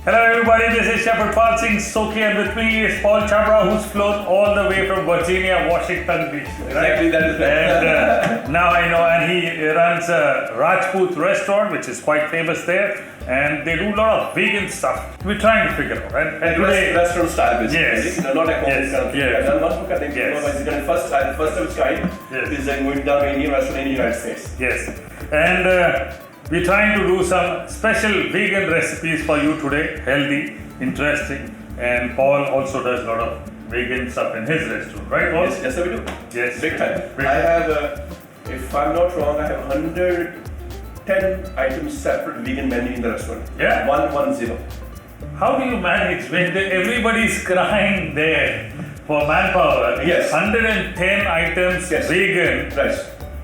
Hello everybody, this is Chef Harpal Singh Soki and with me is Paul Chabra who's flown all the way from Virginia, Washington DC. Right? Exactly, that is right. And now I know, and he runs a Rajput restaurant which is quite famous there, and they do a lot of vegan stuff. We're trying to figure out. And today, restaurant style basically. Yes. No, not a Yes. kind of thing. Yes. I'm not cooking. Yes. It's going first of its kind. Yes. Is going down to Indian restaurant in the United States. yes, and we're trying to do some special vegan recipes for you today, healthy, interesting, and Paul also does a lot of vegan stuff in his restaurant, right Paul? Yes, we do. Yes. Big time. Big I time. have, if I'm not wrong, I have 110 items separate vegan menu in the restaurant. Yeah. 110. How do you manage when everybody's crying there for manpower? Yes. 110 items Yes. vegan. Right.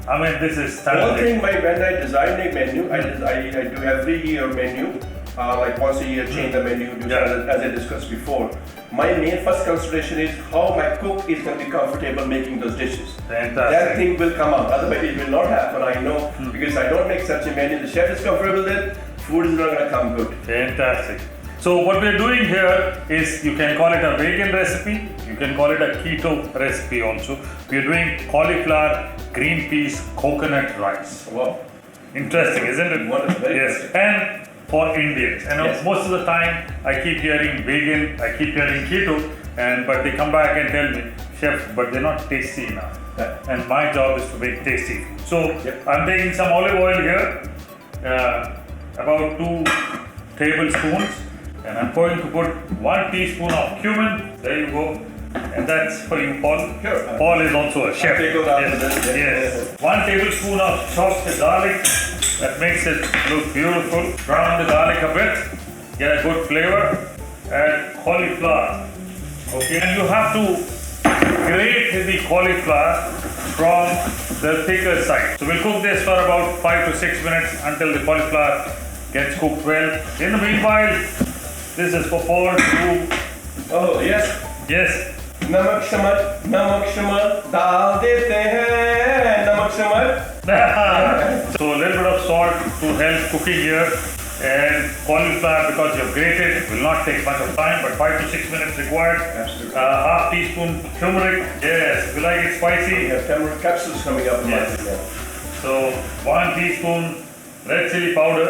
I mean, this is One standard. thing, when I design a menu, I do every year menu, like once a year change the menu, as I discussed before. My main first consideration is how my cook is going to be comfortable making those dishes. Fantastic. That thing will come out, otherwise it will not happen, I know, because I don't make such a menu. The chef is comfortable with it, food is not going to come good. Fantastic. So what we're doing here is, you can call it a vegan recipe, you can call it a keto recipe also. We're doing cauliflower, green peas, coconut rice. Wow. Interesting, isn't it? Wonderful, very Yes, interesting. and for Indians. And Yes. most of the time, I keep hearing vegan, I keep hearing keto, but they come back and tell me, Chef, but they're not tasty enough. Yeah. And my job is to make tasty. So Yep. I'm taking some olive oil here, about 2 tablespoons, and I'm going to put 1 teaspoon of cumin. There you go. And that's for you, Paul. Sure. Paul is also a chef. take over after Yes. this, Yes. 1 tablespoon of chopped garlic. That makes it look beautiful. Brown the garlic a bit. Get a good flavor. Add cauliflower. Okay. And you have to grate the cauliflower from the thicker side. So we'll cook this for about 5 to 6 minutes until the cauliflower gets cooked well. In the meanwhile, this is for Paul to... Oh, yes. Yes. नमक शमक डाल देते हैं नमक शमक. So a little bit of salt to help cooking here, and cauliflower, because you've grated, will not take much of time, but 5 to 6 minutes required. Absolutely. Half teaspoon turmeric. Yes, we like it spicy. We have tamarind capsules coming up in Yes. market now. So 1 teaspoon red chilli powder.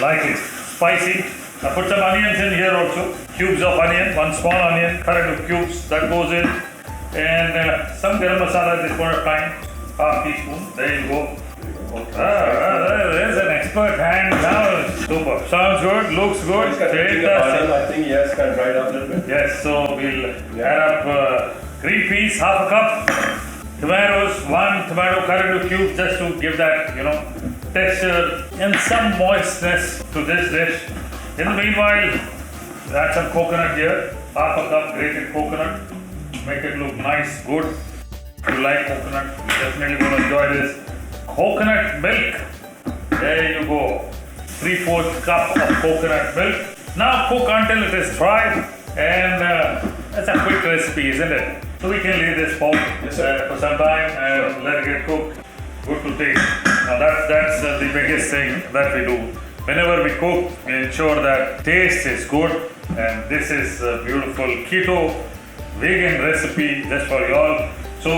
Like it spicy. I put some onions in here also. Cubes of onion, 1 small onion, cut into cubes, that goes in. And some garam masala at this point of time, half teaspoon. There you go. There's an expert hand now. Super. Sounds good, looks good. Fantastic. I think yes, can dry it up a little bit. Yes, so we'll add up green peas, half a cup. Tomatoes, 1 tomato cut into cubes, just to give that, texture and some moistness to this dish. In the meanwhile, add some coconut here, half a cup grated coconut. Make it look nice, good. If you like coconut, you're definitely going to enjoy this. Coconut milk. There you go. 3/4 cup of coconut milk. Now cook until it is dry, and that's a quick recipe, isn't it? So we can leave this for some time and let it get cooked. Good to taste. Now that's the biggest thing that we do. Whenever we cook, we ensure that taste is good, and this is a beautiful keto vegan recipe just for y'all. So,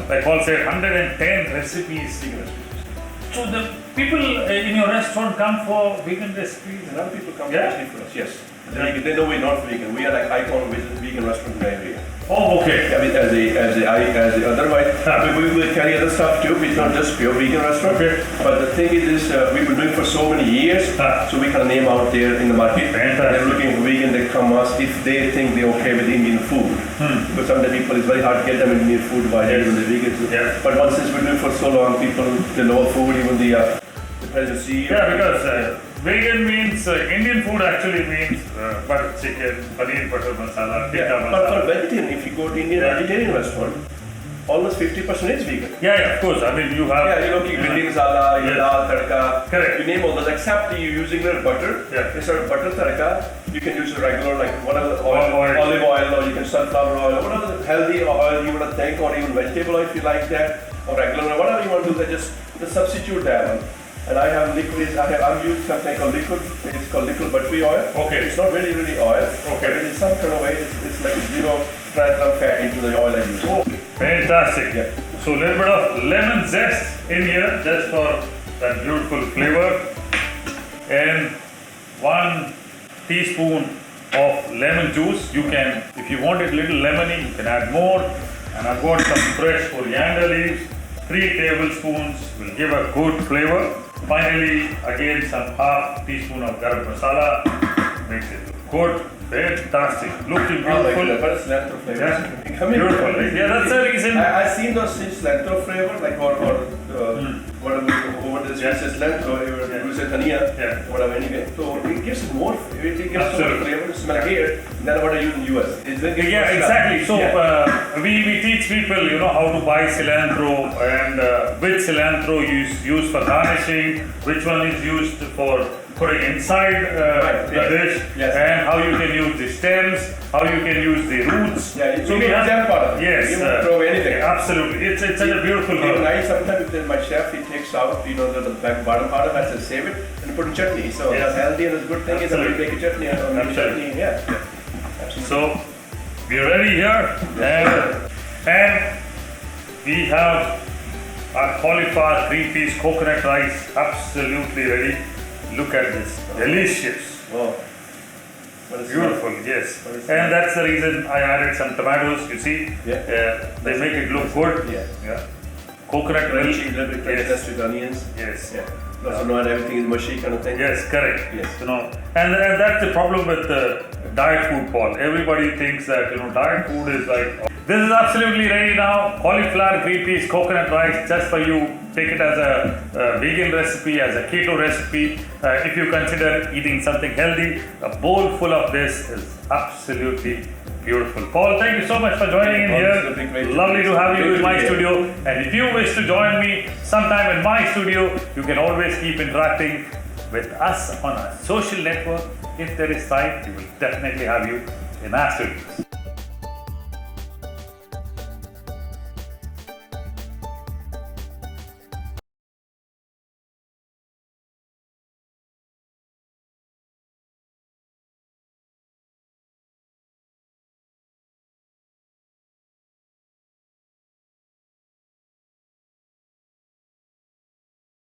like Paul said, 110 recipes. So the people in your restaurant come for vegan recipes? A lot of people come Yeah. actually for us, yes. They know we're not vegan. We are like icon vegan restaurant in the area. Oh, okay. I mean, otherwise, we will carry other stuff too. It's not just pure vegan restaurant. Okay. But the thing is, we've been doing for so many years, so we can name out there in the market. Fantastic. They're looking for vegan. They come us if they think they're okay with Indian food. Because some of the people, it's very hard to get them Indian food by even the vegans. Yeah. But once since we're doing for so long, people they know food, even the president CEO. Yeah, because vegan means Indian food actually means butter chicken, paneer butter masala, tikka Yeah, but masala. for vegetarian, if you go to Indian vegetarian restaurant, almost 50% is vegan. Yeah, of course. I mean, you have. Yeah, bhindi masala, Yes. dal, tadka. Correct. You name all those, except you using the butter. Yeah. Instead of butter tadka, you can use a regular, like whatever oil, Oil. olive oil, or you can sunflower oil, or whatever healthy oil you want to take, or even vegetable oil if you like that, or regular oil, whatever you want to do, just substitute that one. And I have liquid. I'm using something called liquid. It's called liquid buttery oil. Okay. It's not really oil. Okay. But in some kind of way, it's like 0 gram fat into the oil I use. Oh, fantastic. Yeah. So a little bit of lemon zest in here just for that beautiful flavor. And 1 teaspoon of lemon juice. You can, if you want it a little lemony, you can add more. And I've got some fresh coriander leaves. 3 tablespoons will give a good flavor. Finally, again some half teaspoon of garam masala. Makes it look good. Fantastic. Looking Oh my beautiful. God, but it's cilantro flavor. Yeah. Come here. Beautiful, right? Yeah, that's the reason. I've seen those cilantro flavor, like whatever over this Yeah. cilantro, Yeah. use dhania, Yeah. whatever anyway. So it gives more, it gives so much Absolutely. flavor to smell here than what I use in US. Yeah, exactly. So we teach people, you know, how to buy cilantro and which cilantro is used for garnishing, which one is used for putting inside the dish, Yes. and how you can use the stems, how you can use the roots. Yeah, you so can use jam powder. Yes, You can throw anything. absolutely. It's such a beautiful Even herb. I sometimes my chef he takes out the back bottom part of it, I save it and put in chutney. So Yes. that's healthy and it's good thing is that we Absolutely. make a chutney and make Absolutely. chutney. Yeah. Absolutely. So we're ready here, and we have our cauliflower 3-piece coconut rice absolutely ready. Look at this, delicious, Wow. What is beautiful, yes. What is And that's the reason I added some tomatoes. You see, Yeah. they make it look good. Yeah. Yeah. Coconut milk. Crunchy, little bit crunchy Yes. with onions. Yes. Yeah. Also not everything is mushy kind of thing. Yes, correct. Yes. You know, and that's the problem with diet food, Paul. Everybody thinks that diet food is like. This is absolutely ready now. Cauliflower 3-piece coconut rice just for you. Take it as a vegan recipe, as a keto recipe. If you consider eating something healthy, a bowl full of this is absolutely beautiful. Paul, thank you so much for joining in Absolutely here. great. Lovely to have you Great in to my be here. studio. And if you wish to join me sometime in my studio, you can always keep interacting with us on our social network. If there is time, we will definitely have you in our studios.